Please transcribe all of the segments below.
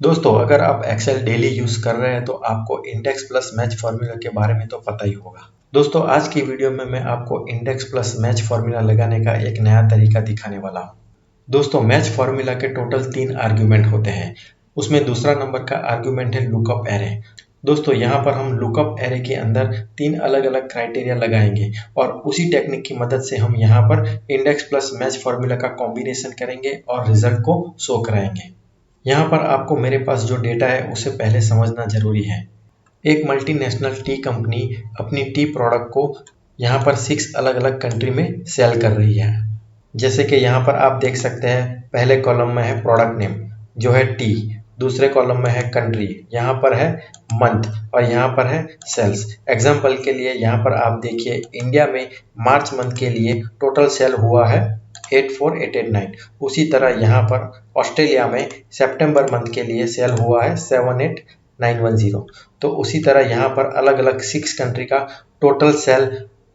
दोस्तों, अगर आप एक्सेल डेली यूज कर रहे हैं तो आपको इंडेक्स प्लस मैच फार्मूला के बारे में तो पता ही होगा। दोस्तों, आज की वीडियो में मैं आपको इंडेक्स प्लस मैच फार्मूला लगाने का एक नया तरीका दिखाने वाला हूं। दोस्तों, मैच फार्मूला के टोटल 3 आर्ग्यूमेंट होते हैं। उसमें दूसरा नंबर का आर्ग्यूमेंट है लुकअप एरे। दोस्तों, यहाँ पर हम लुकअप एरे के अंदर 3 अलग अलग क्राइटेरिया लगाएंगे और उसी टेक्निक की मदद से हम यहाँ पर इंडेक्स प्लस मैच फार्मूला का कॉम्बिनेशन करेंगे और रिजल्ट को शो कराएंगे। यहाँ पर आपको मेरे पास जो डेटा है उसे पहले समझना जरूरी है। एक मल्टीनेशनल टी कंपनी अपनी टी प्रोडक्ट को यहाँ पर 6 अलग अलग कंट्री में सेल कर रही है। जैसे कि यहाँ पर आप देख सकते हैं, पहले कॉलम में है प्रोडक्ट नेम जो है टी, दूसरे कॉलम में है कंट्री, यहाँ पर है मंथ और यहाँ पर है सेल्स। एग्जाम्पल के लिए यहाँ पर आप देखिए, इंडिया में मार्च मंथ के लिए टोटल सेल हुआ है 84889। उसी तरह यहाँ पर ऑस्ट्रेलिया में सितंबर मंथ के लिए सेल हुआ है 78910। तो उसी तरह यहाँ पर अलग अलग 6 कंट्री का टोटल सेल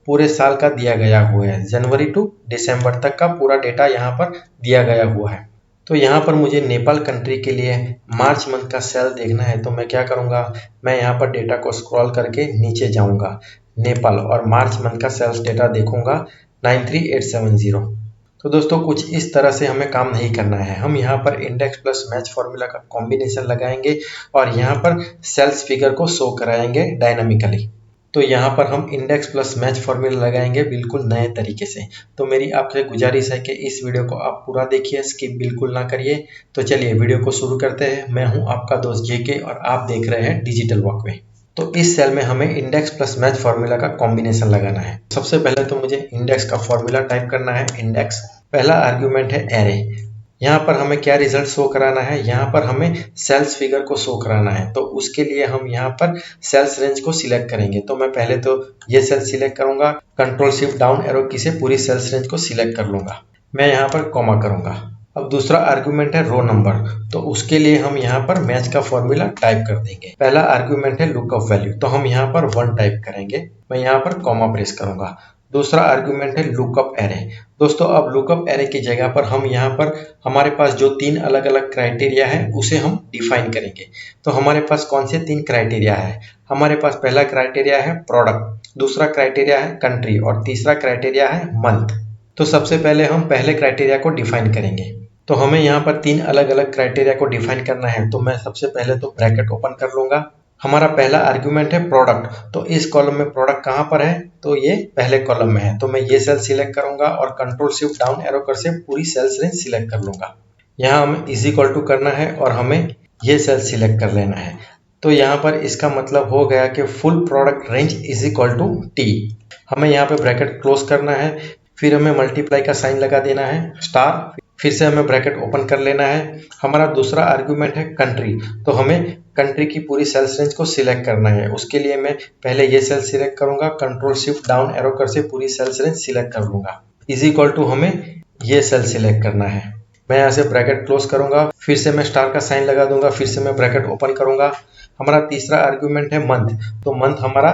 पूरे साल का दिया गया हुआ है। जनवरी टू दिसंबर तक का पूरा डेटा यहाँ पर दिया गया हुआ है। तो यहाँ पर मुझे नेपाल कंट्री के लिए मार्च मंथ का सेल देखना है, तो मैं क्या करूँगा, मैं यहाँ पर डेटा को स्क्रॉल करके नीचे जाऊँगा, नेपाल और मार्च मंथ का सेल्स डेटा देखूंगा 93870। तो दोस्तों, कुछ इस तरह से हमें काम नहीं करना है। हम यहाँ पर इंडेक्स प्लस मैच फार्मूला का कॉम्बिनेशन लगाएंगे और यहाँ पर सेल्स फिगर को शो कराएंगे डायनामिकली। तो यहाँ पर हम इंडेक्स प्लस मैच फार्मूला लगाएंगे बिल्कुल नए तरीके से। तो मेरी आपसे गुजारिश है कि इस वीडियो को आप पूरा देखिए, स्किप बिल्कुल ना करिए। तो चलिए वीडियो को शुरू करते हैं। मैं हूँ आपका दोस्त जेके और आप देख रहे हैं डिजिटल वॉकवे। तो इस सेल में हमें इंडेक्स प्लस मैच फार्मूला का कॉम्बिनेशन लगाना है। सबसे पहले तो मुझे इंडेक्स का फार्मूला टाइप करना है, इंडेक्स। पहला आर्ग्यूमेंट है एरे। यहाँ पर हमें क्या रिजल्ट शो कराना है, यहाँ पर हमें सेल्स फिगर को शो कराना है। तो उसके लिए हम यहाँ पर सेल्स रेंज को सिलेक्ट करेंगे। तो मैं पहले तो ये सेल सिलेक्ट करूंगा, कंट्रोल शिफ्ट डाउन एरो की से पूरी सेल्स रेंज को सिलेक्ट कर लूंगा। मैं यहाँ पर कॉमा करूंगा। अब दूसरा आर्ग्यूमेंट है रो नंबर। तो उसके लिए हम यहाँ पर मैच का फॉर्मूला टाइप कर देंगे। पहला आर्ग्यूमेंट है लुकअप वैल्यू, तो हम यहाँ पर 1 टाइप करेंगे। मैं यहाँ पर कॉमा प्रेस करूंगा। दूसरा आर्ग्यूमेंट है लुकअप एरे। दोस्तों, अब लुकअप एरे की जगह पर हम यहाँ पर हमारे पास जो 3 अलग अलग क्राइटेरिया है उसे हम डिफाइन करेंगे। तो हमारे पास कौन से 3 क्राइटेरिया है? हमारे पास पहला क्राइटेरिया है प्रोडक्ट, दूसरा क्राइटेरिया है कंट्री और तीसरा क्राइटेरिया है मंथ। तो सबसे पहले हम पहले क्राइटेरिया को डिफाइन करेंगे। तो हमें यहाँ पर 3 अलग अलग क्राइटेरिया को डिफाइन करना है। तो मैं सबसे पहले तो ब्रैकेट ओपन कर लूंगा। हमारा पहला आर्ग्यूमेंट है प्रोडक्ट। तो इस कॉलम में प्रोडक्ट कहाँ पर है, तो ये पहले कॉलम में है। तो मैं ये सेल सिलेक्ट करूंगा और कंट्रोल शिफ्ट डाउन एरो कर से पूरी सेल्स रेंज सिलेक्ट कर लूंगा। यहाँ हमें इज इक्वल टू करना है और हमें ये सेल सिलेक्ट कर लेना है। तो यहाँ पर इसका मतलब हो गया कि full product range is equal to T. हमें यहाँ पे ब्रैकेट क्लोज करना है, फिर हमें मल्टीप्लाई का साइन लगा देना है स्टार, फिर से हमें ब्रैकेट ओपन कर लेना है। हमारा दूसरा आर्ग्यूमेंट है कंट्री। तो हमें कंट्री की पूरी सेल्स रेंज को सिलेक्ट करना है। उसके लिए मैं पहले ये सेल सिलेक्ट करूंगा, कंट्रोल शिफ्ट डाउन एरो कर से पूरी सेल्स रेंज सिलेक्ट कर लूंगा। इज इक्वल टू हमें ये सेल सिलेक्ट करना है। मैं यहाँ से ब्रैकेट क्लोज करूंगा, फिर से मैं स्टार का साइन लगा दूंगा, फिर से मैं ब्रैकेट ओपन करूंगा। हमारा तीसरा आर्ग्यूमेंट है मंथ। तो मंथ हमारा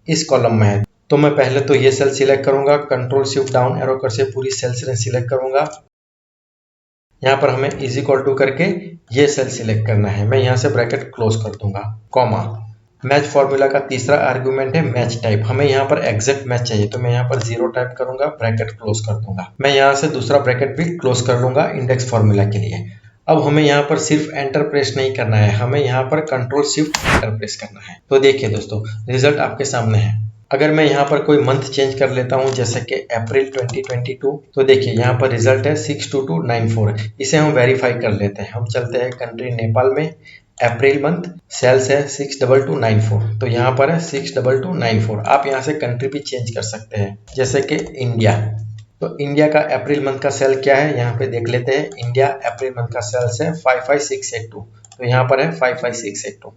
इस कॉलम में है। तो मैं पहले तो ये सेल सिलेक्ट करूंगा, कंट्रोल शिफ्ट डाउन एरो कर से पूरी सेल्स रेंज सिलेक्ट करूंगा। यहाँ पर हमें इज इक्वल टू करके ये सेल सिलेक्ट करना है। मैं यहाँ से ब्रैकेट क्लोज कर दूंगा, कॉमा। मैच फॉर्मूला का तीसरा आर्ग्यूमेंट है मैच टाइप। हमें यहाँ पर एग्जैक्ट मैच चाहिए, तो मैं यहाँ पर 0 टाइप करूंगा, ब्रैकेट क्लोज कर दूंगा। मैं यहाँ से दूसरा ब्रैकेट भी क्लोज कर लूंगा इंडेक्स फॉर्मूला के लिए। अब हमें यहाँ पर सिर्फ एंटर प्रेस नहीं करना है, हमें यहाँ पर कंट्रोल शिफ्ट एंटर प्रेस करना है। तो देखिए दोस्तों, रिजल्ट आपके सामने है। अगर मैं यहाँ पर कोई मंथ चेंज कर लेता हूँ, जैसे कि अप्रैल 2022, तो देखिए यहाँ पर रिजल्ट है 62294। इसे हम वेरीफाई कर लेते हैं। हम चलते हैं कंट्री नेपाल में, अप्रैल मंथ सेल्स है 62294। तो यहाँ पर है 62294। आप यहाँ से कंट्री भी चेंज कर सकते हैं, जैसे कि इंडिया। तो इंडिया का अप्रैल मंथ का सेल क्या है, यहाँ पे देख लेते हैं। इंडिया अप्रैल मंथ का सेल्स है 55682। तो यहाँ पर है 55682।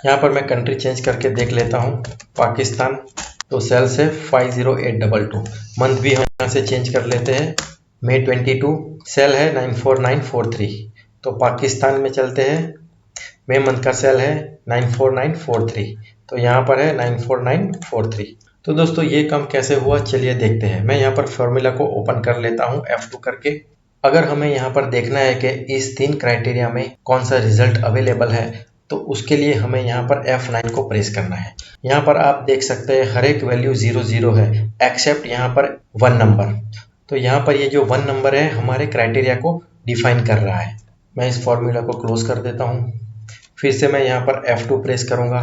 यहाँ पर मैं कंट्री चेंज करके देख लेता हूँ, पाकिस्तान। तो सेल्स है 50822। मंथ भी हम यहाँ से चेंज कर लेते हैं, मई 22 सेल है 94943। तो पाकिस्तान में चलते हैं, मई मंथ का सेल है 94943। तो यहाँ पर है 94943। तो दोस्तों, ये काम कैसे हुआ चलिए देखते हैं। मैं यहाँ पर फॉर्मूला को ओपन कर लेता हूँ F2 करके। अगर हमें यहाँ पर देखना है कि इस 3 क्राइटेरिया में कौन सा रिजल्ट अवेलेबल है, तो उसके लिए हमें यहाँ पर F9 को प्रेस करना है। यहाँ पर आप देख सकते हैं हर एक वैल्यू 0 है एक्सेप्ट यहाँ पर 1 नंबर। तो यहाँ पर ये जो 1 नंबर है हमारे क्राइटेरिया को डिफाइन कर रहा है। मैं इस फॉर्मूला को क्लोज कर देता हूँ। फिर से मैं यहाँ पर F2 प्रेस करूँगा।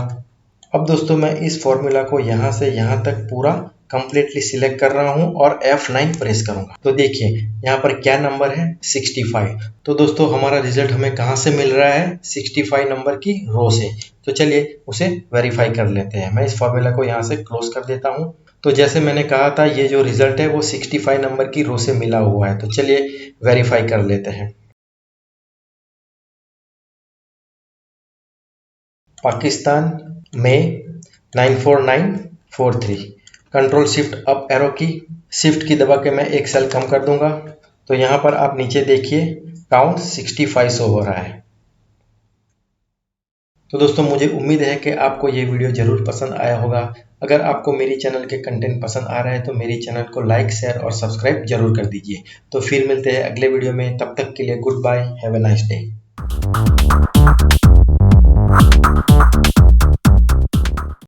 अब दोस्तों मैं इस फॉर्मूला को यहाँ से यहाँ तक पूरा कंप्लीटली सिलेक्ट कर रहा हूँ और F9 प्रेस करूँगा। तो देखिए यहाँ पर क्या नंबर है, 65। तो दोस्तों हमारा रिजल्ट हमें कहाँ से मिल रहा है, 65 नंबर की रो से। तो चलिए उसे वेरीफाई कर लेते हैं। मैं इस फॉर्मूला को यहाँ से क्लोज कर देता हूँ। तो जैसे मैंने कहा था ये जो रिजल्ट है वो 65 नंबर की रो से मिला हुआ है। तो चलिए वेरीफाई कर लेते हैं। पाकिस्तान में 94943। कंट्रोल शिफ्ट अप एरो की, शिफ्ट की दबा के मैं एक सेल कम कर दूंगा। तो यहाँ पर आप नीचे देखिए काउंट 65 शो हो रहा है। तो दोस्तों मुझे उम्मीद है कि आपको ये वीडियो जरूर पसंद आया होगा। अगर आपको मेरी चैनल के कंटेंट पसंद आ रहा है तो मेरी चैनल को लाइक, शेयर और सब्सक्राइब जरूर कर दीजिए। तो फिर मिलते हैं अगले वीडियो में, तब तक के लिए goodbye, have a nice day.